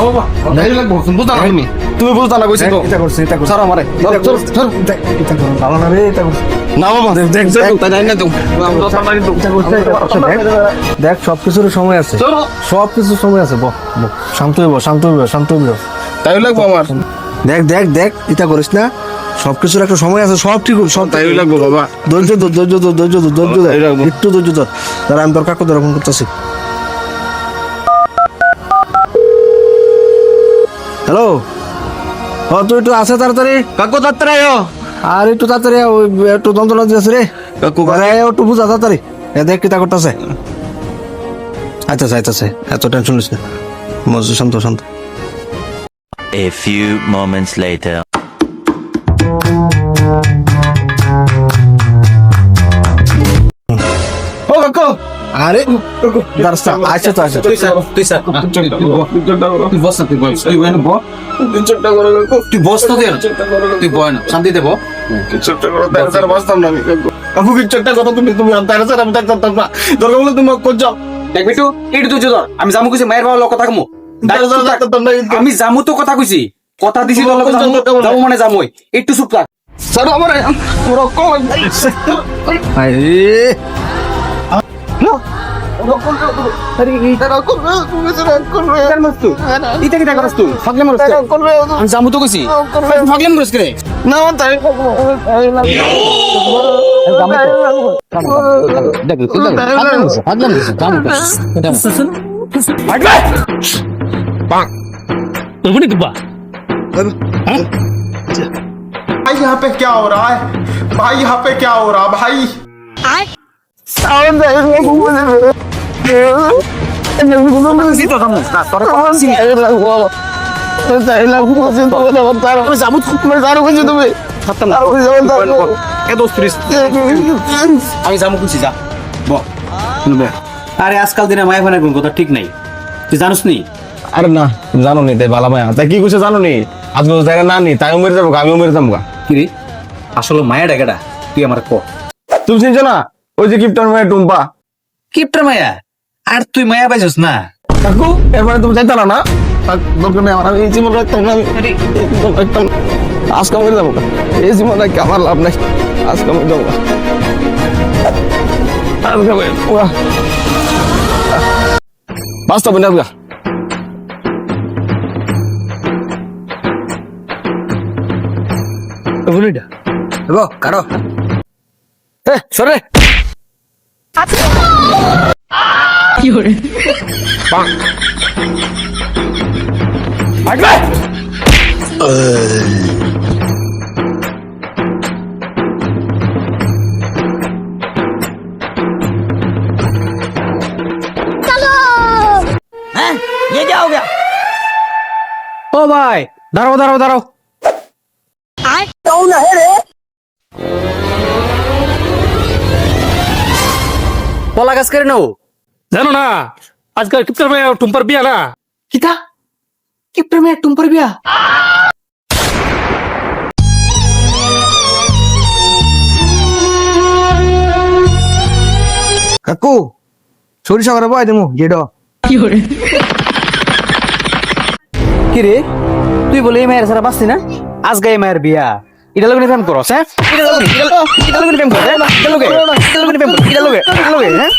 বাবা নাই লাগবো বুঝতা না তুমি বুঝতা না কইছি তো এটা করছি ছাড় আমারে এটা করো ভালো না রে এটা করছি না বাবা দেখ তাই না তো দেখ সবকিছুর সময় আছে সবকিছুর সময় আছে শান্ত হইব শান্ত হইব শান্ত হইব তাই লাগবো আমার দেখ দেখ দেখ এটা করিস না সবকিছুর একটা সময় আছে সব ঠিক সব তাই লাগবো বাবা ধৈর্য ধর ধৈর্য ধর ধৈর্য ধর ধৈর্য ধর একটু ধৈর্য ধর তারা আমি তোর কাকু ধরে ফোন করতেছি হ্যালো ও তুই একটু আসে তাড়াতাড়ি কাকু তাড়াতাড়ি আয়ো আর একটু তাড়াতাড়ি ওই একটু যন্ত্রণা দিয়েছে রে কাকু আরে একটু বুঝা তাড়াতাড়ি দেখ কিতা করতেছে আচ্ছা আচ্ছা এত টেনশন নিস না মজা শান্ত শান্ত A few moments later. ও কাকু আরে দাঁড়া আচ্ছা তো আচ্ছা তুই স্যার তুই বস তুই বস তুই বয় না বস তুই বস তো দে তুই বয় না শান্তি দেব কিছুটা করো তার স্যার বসতাম না আমি কাকু কিছুটা করো তুমি তার স্যার আমি থাকতাম না দরকার হলে তুমি কোন যাও দেখ বিটু এইটু তুই জোর আমি জামু কইছি মায়ের বাবা কথা কমু আমি জামু তো কথা কইছি কথা দিছি তোর লগে যামু মানে জামুই একটু চুপ থাক স্যার আমার রকম আরে ইটা কিটা করছ তুই ফাগলে মরছ আমি জামু তো কইছি ফাগলে মরছ করে না তাই দেখ তুই ফাগলে মরছ জামু তুমি কি বা भाई यहाँ पे क्या हो रहा है भाई यहाँ पे क्या हो रहा भाई আমি জামু কইছি যা আরে আজকাল দিনে মায়া ফানের কোন কথা ঠিক নাই তুই জানিস নি আরে না জানো নি তাই বালা মায়া তাই কি কইছে জানো নি আজকে জায়গা না নি তাই মরে যাবো আমিও মরে যাবো কি রে আসলে মায়া ডাকাটা তুই আমার ক তুমি চিনছো না ওই যে কিপটার মায়া টুম্পা কিপটার মায়া আর তুই মায়া পাইছস না কাকু এরপরে তুমি চাইতা না দরকার নেই আমার আমি এই জীবন রাখতাম না আমি রাখতাম না। আজকে মরে যাবো এই জীবন রাখতে আমার লাভ নাই আজকে মরে যাবো আজকে বাস্তব না আজকে কারো সরে ও ভাই দাঁড়াও দাঁড়াও দাঁড়াও কলা গাছ করে নাও জানো না আজকাল কিপটার মেয়ে টুম্পার বিয়া না কিতা কিপটার মেয়ে টুম্পার বিয়া কাকু সরিষা করে বয় দেবো গেড কি রে তুই বলে এই মায়ের সারা বাঁচছি না আজকে এই মায়ের বিয়া এটা লোক প্রেম করস হ্যাঁ এটা লোক প্রেম করস এটা লোক প্রেম করস এটা লোক হ্যাঁ